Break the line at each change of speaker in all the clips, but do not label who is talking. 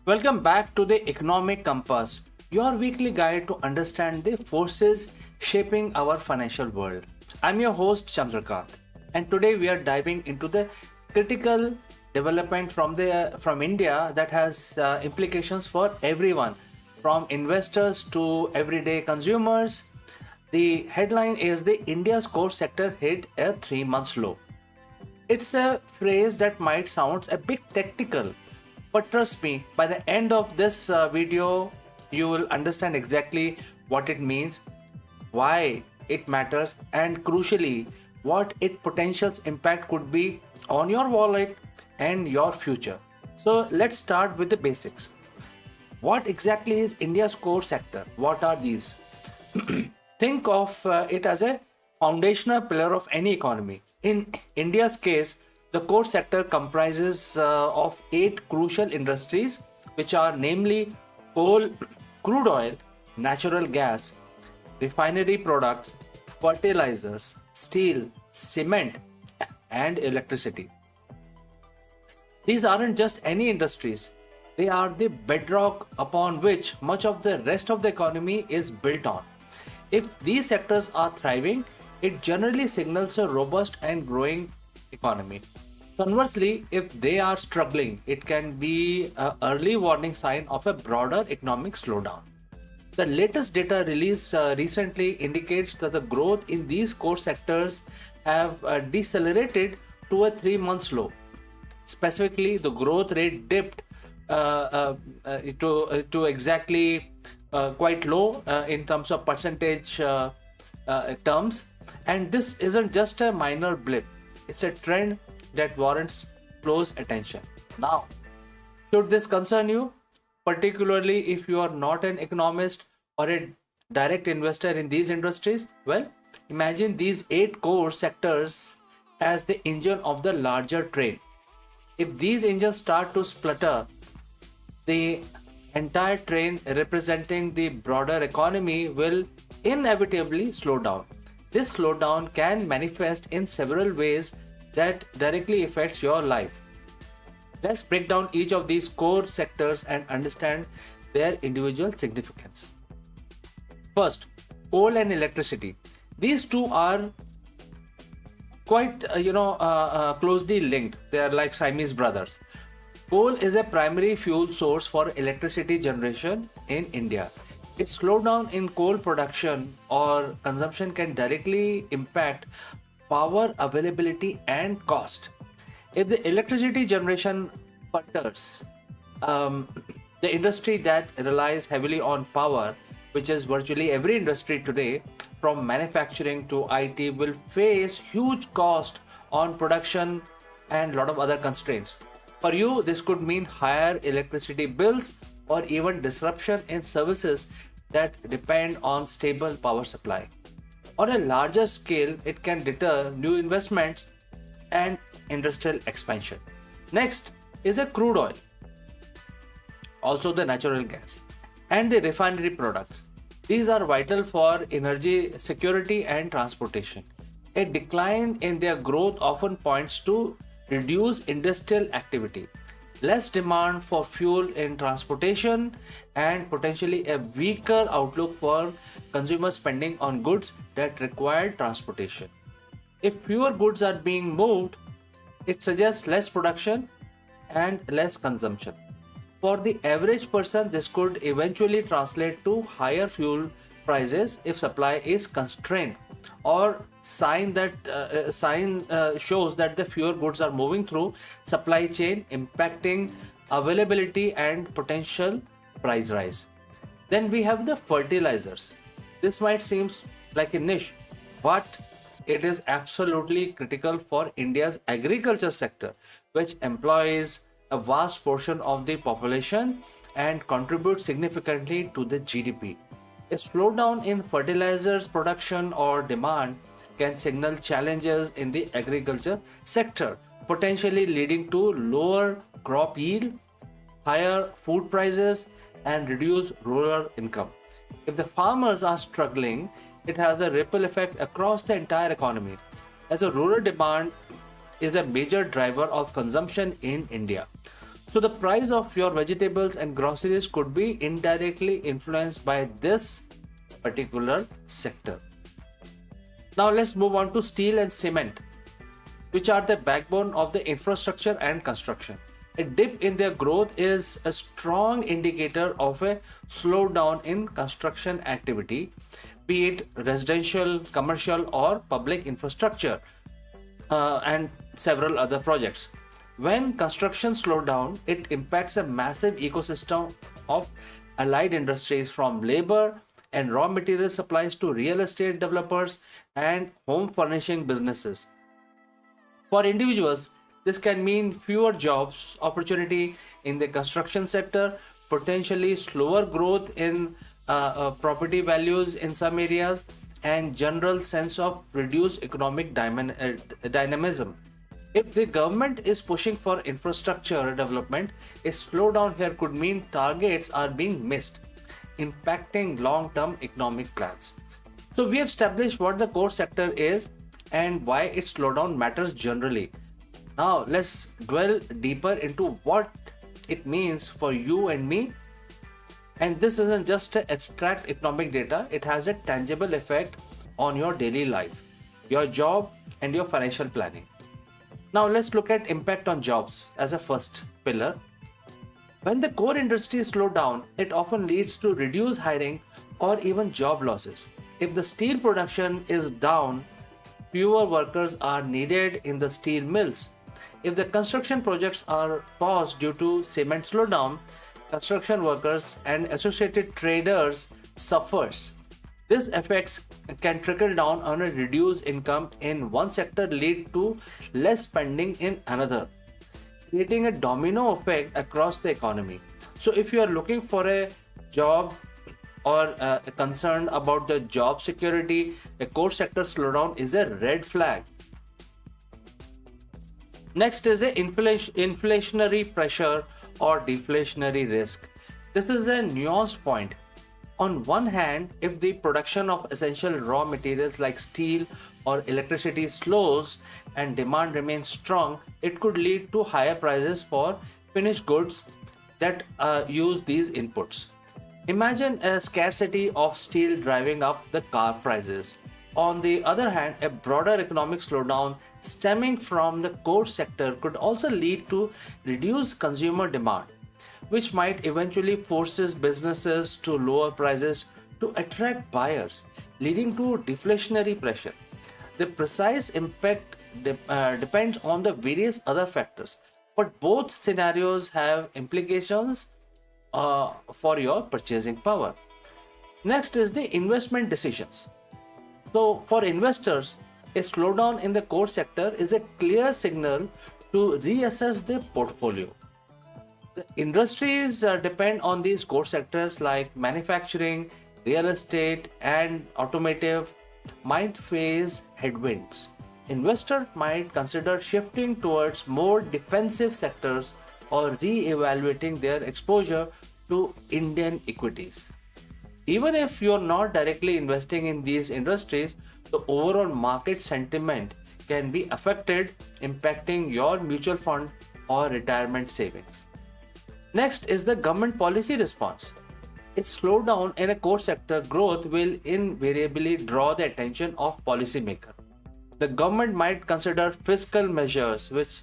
Welcome back to the Economic Compass, your weekly guide to understand the forces shaping our financial world. I'm your host Chandrakant, and today we are diving into the critical development from India that has implications for everyone, from investors to everyday consumers. The headline is the India's core sector hit a 3 month low. It's a phrase that might sound a bit technical, but trust me, by the end of this video, you will understand exactly what it means, why it matters, and crucially, what its potential impact could be on your wallet and your future. So let's start with the basics. What exactly is India's core sector? What are these? Think of it as a foundational pillar of any economy. In India's case, the core sector comprises of eight crucial industries, which are namely coal, crude oil, natural gas, refinery products, fertilizers, steel, cement, and electricity. These aren't just any industries, they are the bedrock upon which much of the rest of the economy is built on. If these sectors are thriving, it generally signals a robust and growing economy. Conversely, if they are struggling, it can be an early warning sign of a broader economic slowdown. The latest data released recently indicates that the growth in these core sectors have decelerated to a 3 month low. Specifically, the growth rate dipped to exactly quite low in terms of percentage terms, and this isn't just a minor blip, it's a trend that warrants close attention. Now, should this concern you, particularly if you are not an economist or a direct investor in these industries? Well, imagine these eight core sectors as the engine of the larger train. If these engines start to splutter, the entire train representing the broader economy will inevitably slow down. This slowdown can manifest in several ways that directly affects your life. Let's break down each of these core sectors and understand their individual significance. First, coal and electricity. These two are quite closely linked. They are like Siamese brothers. Coal is a primary fuel source for electricity generation in India. A slowdown in coal production or consumption can directly impact power availability and cost. If the electricity generation sputters, the industry that relies heavily on power, which is virtually every industry today, from manufacturing to IT, will face huge cost on production and a lot of other constraints. For you, this could mean higher electricity bills or even disruption in services that depend on stable power supply. On a larger scale, it can deter new investments and industrial expansion. Next is a crude oil, also the natural gas, and the refinery products. These are vital for energy security and transportation. A decline in their growth often points to reduced industrial activity, less demand for fuel in transportation, and potentially a weaker outlook for consumer spending on goods that require transportation. If fewer goods are being moved, it suggests less production and less consumption. For the average person, this could eventually translate to higher fuel prices if supply is constrained, or sign shows that the fewer goods are moving through supply chain, impacting availability and potential price rise. Then we have the fertilizers. This might seem like a niche, but it is absolutely critical for India's agriculture sector, which employs a vast portion of the population and contributes significantly to the GDP. A slowdown in fertilizers production or demand can signal challenges in the agriculture sector, potentially leading to lower crop yield, higher food prices, and reduced rural income. If the farmers are struggling, it has a ripple effect across the entire economy, as a rural demand is a major driver of consumption in India. So the price of your vegetables and groceries could be indirectly influenced by this particular sector. Now let's move on to steel and cement, which are the backbone of the infrastructure and construction. A dip in their growth is a strong indicator of a slowdown in construction activity, be it residential, commercial, or public infrastructure, and several other projects. When construction slows down, it impacts a massive ecosystem of allied industries, from labor and raw material supplies to real estate developers and home furnishing businesses. For individuals, this can mean fewer jobs opportunity in the construction sector, potentially slower growth in property values in some areas, and general sense of reduced economic dynamism. If the government is pushing for infrastructure development, a slowdown here could mean targets are being missed, impacting long-term economic plans. So we have established what the core sector is and why its slowdown matters generally. Now let's dwell deeper into what it means for you and me. And this isn't just an abstract economic data, it has a tangible effect on your daily life, your job, and your financial planning. Now let's look at impact on jobs as a first pillar. When the core industry slows down, it often leads to reduced hiring or even job losses. If the steel production is down, fewer workers are needed in the steel mills. If the construction projects are paused due to cement slowdown, construction workers and associated traders suffers. This effects can trickle down on a reduced income in one sector, lead to less spending in another, creating a domino effect across the economy. So if you are looking for a job or concerned about the job security, a core sector slowdown is a red flag. Next is a inflationary pressure or deflationary risk. This is a nuanced point. On one hand, if the production of essential raw materials like steel or electricity slows and demand remains strong, it could lead to higher prices for finished goods that use these inputs. Imagine a scarcity of steel driving up the car prices. On the other hand, a broader economic slowdown stemming from the core sector could also lead to reduced consumer demand, which might eventually forces businesses to lower prices to attract buyers, leading to deflationary pressure. The precise impact depends on the various other factors, but both scenarios have implications for your purchasing power. Next is the investment decisions. So, for investors, a slowdown in the core sector is a clear signal to reassess their portfolio. The industries depend on these core sectors like manufacturing, real estate, and automotive might face headwinds. Investors might consider shifting towards more defensive sectors or re-evaluating their exposure to Indian equities. Even if you're not directly investing in these industries, the overall market sentiment can be affected, impacting your mutual fund or retirement savings. Next is the government policy response. A slowdown in a core sector growth will invariably draw the attention of policymakers. The government might consider fiscal measures, which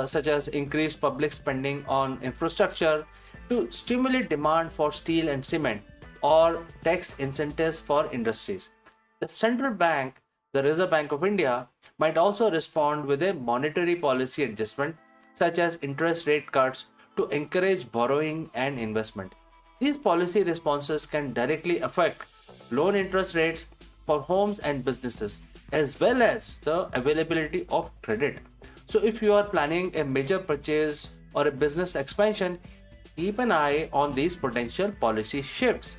such as increased public spending on infrastructure to stimulate demand for steel and cement, or tax incentives for industries. The central bank, the Reserve Bank of India, might also respond with a monetary policy adjustment, such as interest rate cuts, to encourage borrowing and investment. These policy responses can directly affect loan interest rates for homes and businesses, as well as the availability of credit. So, if you are planning a major purchase or a business expansion, keep an eye on these potential policy shifts.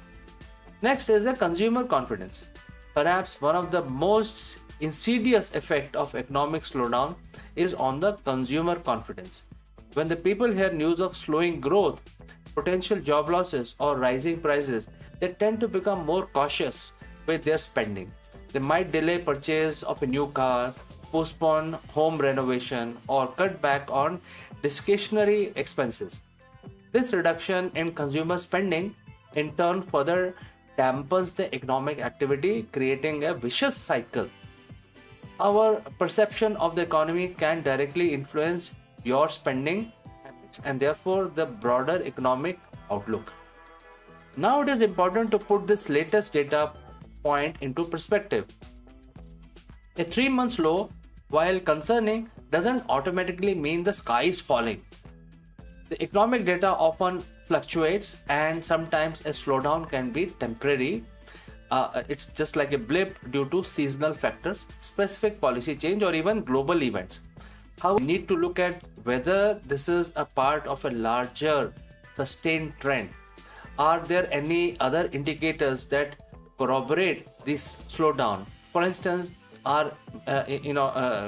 Next is the consumer confidence. Perhaps one of the most insidious effects of economic slowdown is on the consumer confidence. When the people hear news of slowing growth, potential job losses, or rising prices, they tend to become more cautious with their spending. They might delay purchase of a new car, postpone home renovation, or cut back on discretionary expenses. This reduction in consumer spending in turn further dampens the economic activity, creating a vicious cycle. Our perception of the economy can directly influence your spending habits and therefore the broader economic outlook. Now it is important to put this latest data point into perspective. A 3 month low, while concerning, doesn't automatically mean the sky is falling. The economic data often fluctuates and sometimes a slowdown can be temporary. It's just like a blip due to seasonal factors, specific policy change, or even global events. How we need to look at whether this is a part of a larger sustained trend. Are there any other indicators that corroborate this slowdown? For instance, are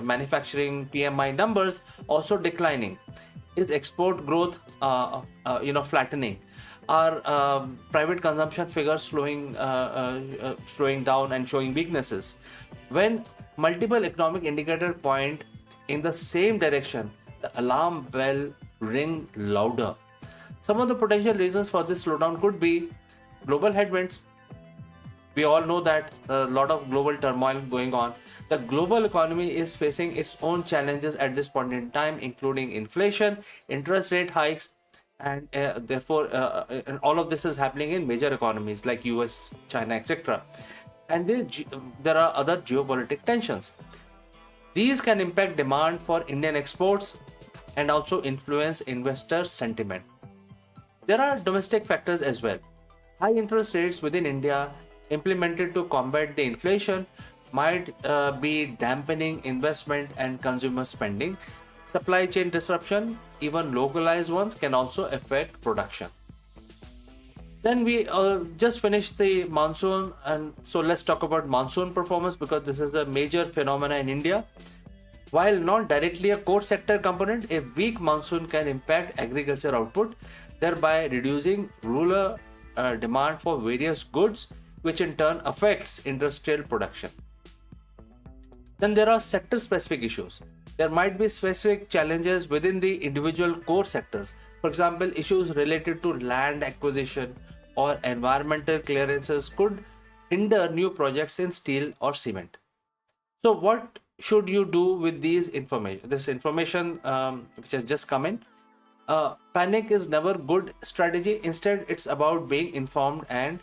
manufacturing PMI numbers also declining? Is export growth flattening? Are private consumption figures slowing down and showing weaknesses? When multiple economic indicators point in the same direction, the alarm bell ring louder. Some of the potential reasons for this slowdown could be global headwinds. We all know that a lot of global turmoil going on. The global economy is facing its own challenges at this point in time, including inflation, interest rate hikes, and therefore all of this is happening in major economies like US, China, etc. And there are other geopolitical tensions. These can impact demand for Indian exports and also influence investor sentiment. There are domestic factors as well. High interest rates within India implemented to combat the inflation might be dampening investment and consumer spending. Supply chain disruption, even localized ones, can also affect production. Then we just finished the monsoon, and so let's talk about monsoon performance because this is a major phenomena in India. While not directly a core sector component, a weak monsoon can impact agriculture output, thereby reducing rural demand for various goods, which in turn affects industrial production. Then there are sector-specific issues. There might be specific challenges within the individual core sectors. For example, issues related to land acquisition or environmental clearances could hinder new projects in steel or cement. So what should you do with this information which has just come in? Panic is never good strategy. Instead, it's about being informed and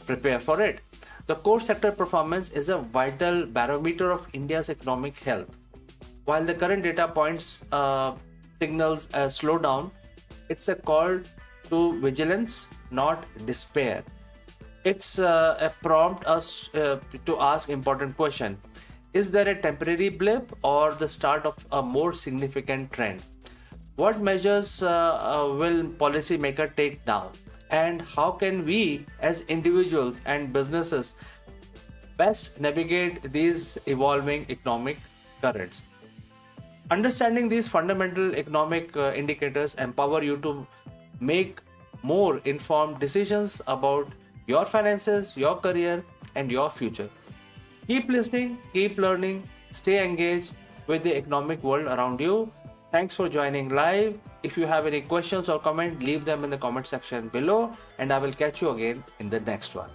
prepare for it. The core sector performance is a vital barometer of India's economic health. While the current data points signals a slowdown, it's a call to vigilance, not despair. It's a prompt us to ask important question. Is there a temporary blip or the start of a more significant trend? What measures will policymakers take now? And how can we as individuals and businesses best navigate these evolving economic currents? Understanding these fundamental economic indicators empower you to make more informed decisions about your finances, your career, and your future. Keep listening, keep learning, stay engaged with the economic world around you. Thanks for joining live. If you have any questions or comments, leave them in the comment section below, and I will catch you again in the next one.